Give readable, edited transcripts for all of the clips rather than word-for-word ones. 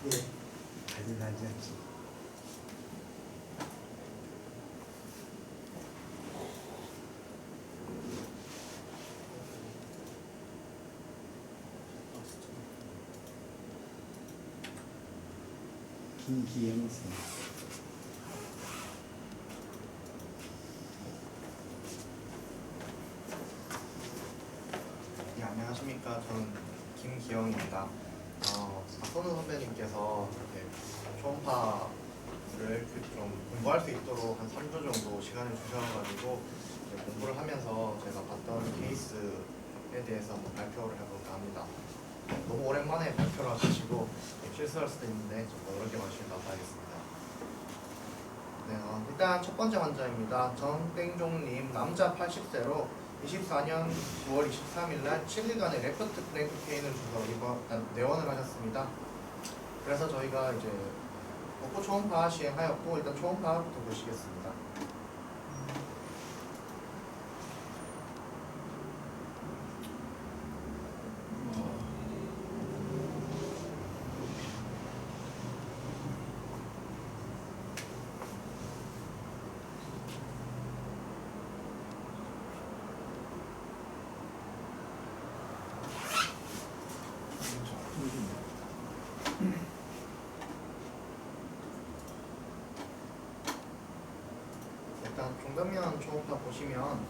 예. 가지가지 않지. 김기영 씨. 네, 안녕하십니까. 저는 김기영입니다. 박선우 선배님께서 이렇게 초음파를 좀 공부할 수 있도록 한 3주 정도 시간을 주셔가지고 이제 공부를 하면서 제가 봤던 케이스에 대해서 한번 발표를 해볼까 합니다. 너무 오랜만에 발표를 하시고 실수할 수도 있는데 좀 어렵게 마시도록 하겠습니다. 네, 일단 첫 번째 환자입니다. 정땡종님, 남자 80세로 24년 9월 23일 날 7일간의 레프트 플랭크 페인을 주서 내원을 하셨습니다. 그래서 저희가 이제 복부 초음파 시행하였고 일단 초음파부터 보시겠습니다. 일단 종단면 초음파 보시면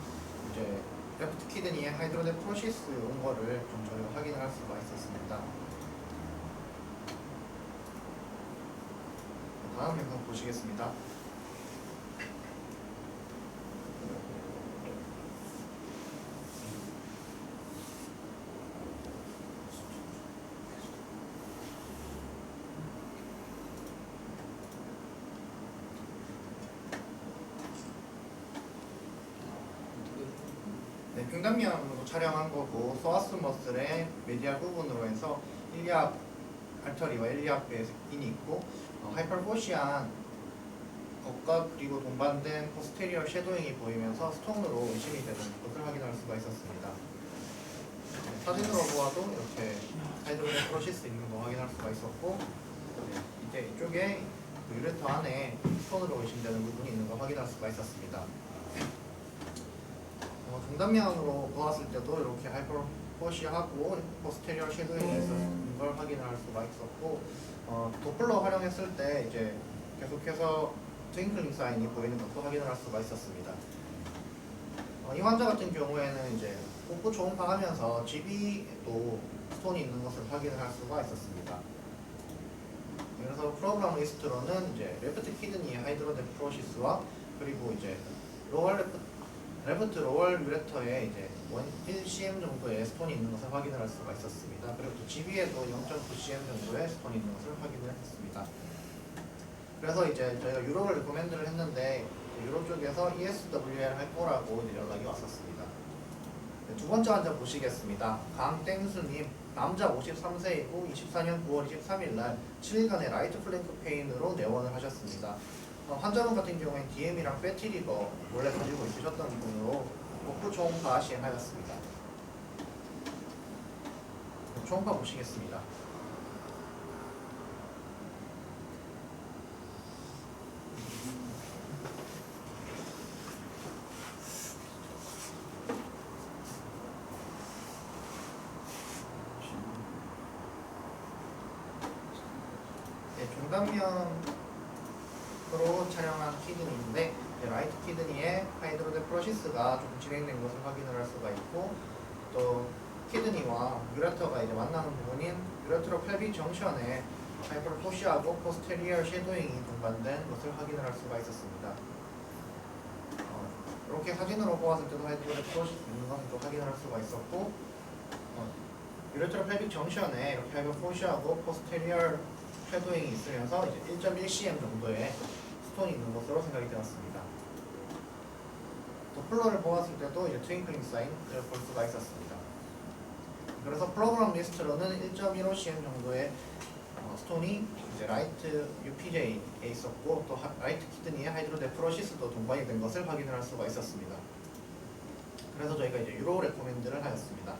이제 레프트 키드니에 하이드로네프로시스 온 거를 좀 저희가 확인을 할 수가 있었습니다. 다음 영상 보시겠습니다. 네, 흉단면으로 촬영한 거고 소아스 머슬의 메디알 부분으로 해서 일리압 알터리와 일리압에 인이 있고 하이퍼포시한 겉과 그리고 동반된 포스테리어 섀도잉이 보이면서 스톤으로 의심이 되는 것을 확인할 수가 있었습니다. 네, 사진으로 보아도 이렇게 하이드로네프로시스 있는 거 확인할 수가 있었고 네, 이제 이쪽에 그 유레터 안에 스톤으로 의심되는 부분이 있는 거 확인할 수가 있었습니다. 중단면으로 보았을 때도 이렇게 하이퍼포시하고 포스테리어 섀도잉이 있는 걸 확인할 수가 있었고 도플러 활용했을 때 이제 계속해서 트윙클링 사인이 보이는 것도 확인을 할 수가 있었습니다. 이 환자 같은 경우에는 이제 복부 초음파 하면서 GB에도 스톤이 있는 것을 확인을 할 수가 있었습니다. 그래서 프로그램 리스트로는 이제 레프트 키드니 하이드로네프로시스와 그리고 이제 레프트 로월 유레터에 이제 1cm 정도의 스톤이 있는 것을 확인을 할 수가 있었습니다. 그리고 또 GB에도 0.9cm 정도의 스톤이 있는 것을 확인을 했습니다. 그래서 이제 저희가 유로를 리코멘드를 했는데 유로 쪽에서 ESWL 할 거라고 연락이 왔었습니다. 네, 두 번째 환자 보시겠습니다. 강땡수님, 남자 53세이고 24년 9월 23일 날 7일간의 라이트 플랭크 페인으로 내원을 하셨습니다. 환자분 같은 경우엔 DM이랑 패티리버 원래 가지고 있으셨던 분으로 복부 초음파 시행하였습니다. 초음파 보시겠습니다. 네, 중단면으로 촬영한 키드니인데 라이트 키드니에 하이드로네프로시스가 좀 진행된 것을 확인을 할 수가 있고 또 키드니와 유레터가 이제 만나는 부분인 유레트로 펠빅 정션에 하이퍼포시하고 포스테리어 섀도잉이 동반된 것을 확인을 할 수가 있었습니다. 이렇게 사진으로 보았을 때도 하이드로네프로시스 있는 것을 또 확인을 할 수가 있었고 유레트로 펠빅 정션에 이렇게 하이퍼포시하고 포스테리어 섀도잉이 있으면서 이제 1.1cm 정도의 스톤이 있는 것으로 생각이 되었습니다. 도플러를 보았을 때도 이제 트윙클링 사인을 볼 수가 있었습니다. 그래서 프로그램 리스트로는 1.15cm 정도의 스톤이 이제 라이트 UPJ에 있었고 또 라이트 키드니에 하이드로네프로시스도 동반이 된 것을 확인을 할 수가 있었습니다. 그래서 저희가 이제 유로 레코멘드를 하였습니다.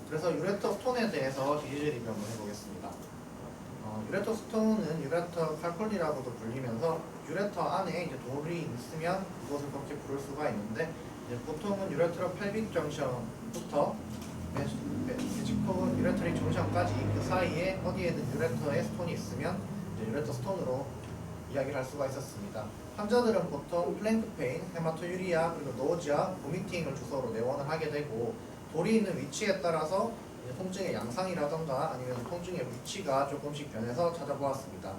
그래서 유레터 스톤에 대해서 디지즈 리뷰 한번 해보겠습니다. 유레터 스톤은 유레터 칼콜리라고도 불리면서 유레터 안에 이제 돌이 있으면 그것을 그렇게 부를 수가 있는데 이제 보통은 유레터 펠빅 정션부터 베지코 유레터릭 정션까지 그 사이에 어디에든 유레터에 스톤이 있으면 이제 유레터 스톤으로 이야기를 할 수가 있었습니다. 환자들은 보통 플랭크 페인, 헤마토유리아, 그리고 노지아, 보미팅을 주소로 내원을 하게 되고 돌이 있는 위치에 따라서 이제 통증의 양상이라던가 아니면 통증의 위치가 조금씩 변해서 찾아보았습니다.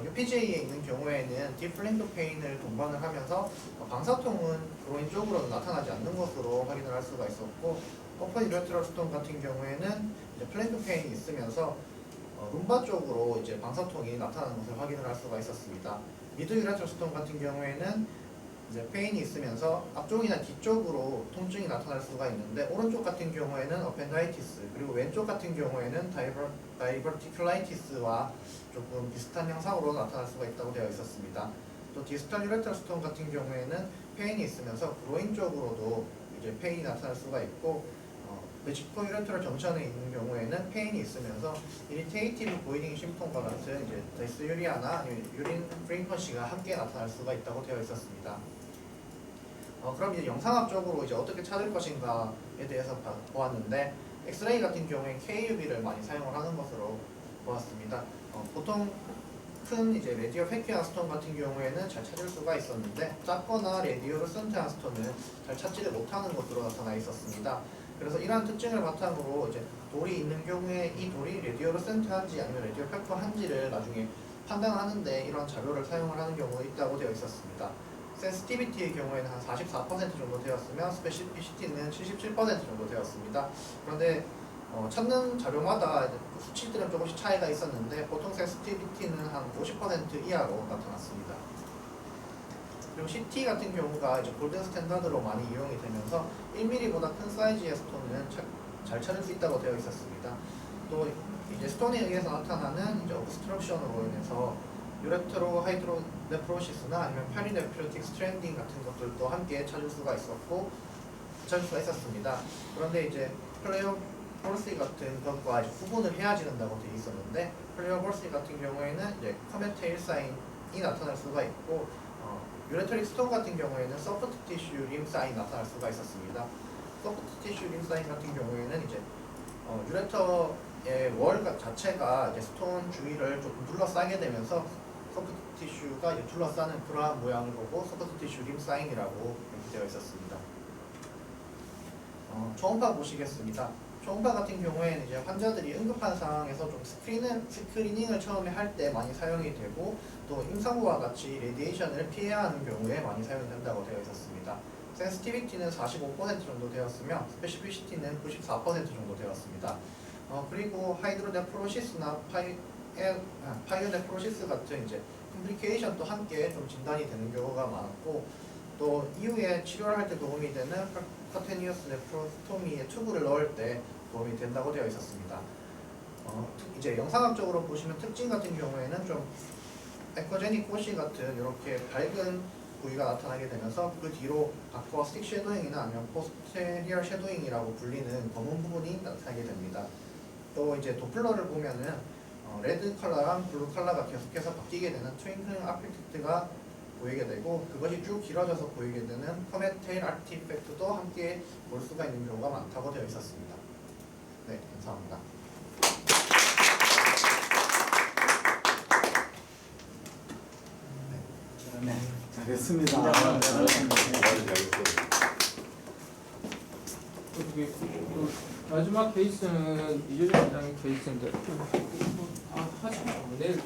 UPJ에 있는 경우에는 딥플랭크 페인을 동반을 하면서 방사통은 그로인 쪽으로는 나타나지 않는 것으로 확인을 할 수가 있었고 오픈 유레트럴 스톤 같은 경우에는 이제 플랭크 페인이 있으면서 룸바 쪽으로 이제 방사통이 나타나는 것을 확인을 할 수가 있었습니다. 미드 유레트럴 스톤 같은 경우에는 이제 페인이 있으면서 앞쪽이나 뒤쪽으로 통증이 나타날 수가 있는데 오른쪽 같은 경우에는 어펜다이티스 그리고 왼쪽 같은 경우에는 다이버티큘라이티스와 조금 비슷한 형상으로 나타날 수가 있다고 되어 있었습니다. 또 디스탈 유레트럴 스톤 같은 경우에는 페인이 있으면서 그로인 쪽으로도 이제 페인이 나타날 수가 있고 베지코 유레트럴 정션에 있는 경우에는 페인이 있으면서 이리테이티브 보이딩 심통과 같은 이제 다이스유리아나 아니면 유린 프리퀀시가 함께 나타날 수가 있다고 되어 있었습니다. 그럼 이제 영상학적으로 이제 어떻게 찾을 것인가에 대해서 보았는데 엑스레이 같은 경우에 KUV를 많이 사용을 하는 것으로 보았습니다. 보통 큰 이제 레디오 팩퀴한 스톤 같은 경우에는 잘 찾을 수가 있었는데 작거나 레디오르센트한 스톤은 잘 찾지를 못하는 것으로 나타나 있었습니다. 그래서 이러한 특징을 바탕으로 이제 돌이 있는 경우에 이 돌이 레디오르센트한지 아니면 레디오 팩퀴한지를 나중에 판단하는데 이런 자료를 사용을 하는 경우가 있다고 되어 있었습니다. 센시티비티의 경우에는 한 44% 정도 되었으면 스페시피시티는 77% 정도 되었습니다. 그런데 찾는 자료마다 그 수치들은 조금씩 차이가 있었는데 보통 센시티비티는 한 50% 이하로 나타났습니다. 그리고 CT 같은 경우가 이제 골든 스탠다드로 많이 이용이 되면서 1mm보다 큰 사이즈의 스톤은 잘 찾을 수 있다고 되어 있었습니다. 또 이제 스톤에 의해서 나타나는 이제 obstruction으로 인해서 유레트로 하이드로 네프로시스나 아니면 페리네프로틱 스트랜딩 같은 것들도 함께 찾을 수가 있었습니다. 그런데 이제 플레이어 볼시 같은 것과 이제 구분을 해야 지는다고 되어 있었는데 플레이어 볼시 같은 경우에는 이제 커멘테일 사인이 나타날 수가 있고 유레트릭 스톤 같은 경우에는 소프트 티슈 림 사인이 나타날 수가 있었습니다. 소프트 티슈 림 사인 같은 경우에는 이제 유레터의 월 자체가 이제 스톤 주위를 조금 둘러싸게 되면서 소프트 티슈가 이제 둘러싸는 그러한 모양을 보고 소프트 티슈 림 사인이라고 이렇게 되어 있었습니다. 초음파 보시겠습니다. 초음파 같은 경우에는 이제 환자들이 응급한 상황에서 좀 스크리닝을 처음에 할 때 많이 사용이 되고 또 임상부와 같이 레디에이션을 피해야 하는 경우에 많이 사용이 된다고 되어 있었습니다. 센시티비티는 45% 정도 되었으며 스페시피시티는 94% 정도 되었습니다. 그리고 하이드로네프로시스나 파이오네프로시스 같은 이제 컴플리케이션도 함께 좀 진단이 되는 경우가 많았고 또 이후에 치료를 할 때 도움이 되는 퍼테니어스 네프로스토미에 튜브를 넣을 때 도움이 된다고 되어 있었습니다. 이제 영상학적으로 보시면 특징 같은 경우에는 좀 에코제닉 고시 같은 이렇게 밝은 부위가 나타나게 되면서 그 뒤로 아쿠아스틱 섀도잉이나 아니면 포스테리얼 섀도잉이라고 불리는 검은 부분이 나타나게 됩니다. 또 이제 도플러를 보면은 레드 컬러랑 블루 컬러가 계속해서 바뀌게 되는 트윙클링 아펙트가 보이게 되고 그것이 쭉 길어져서 보이게 되는 커메테일 아티팩트도 함께 볼 수가 있는 경우가 많다고 되어 있었습니다. 네, 감사합니다. 네, 잘했습니다. 마지막 케이스는 이재준 원장의 케이스인데 하지 마. 내일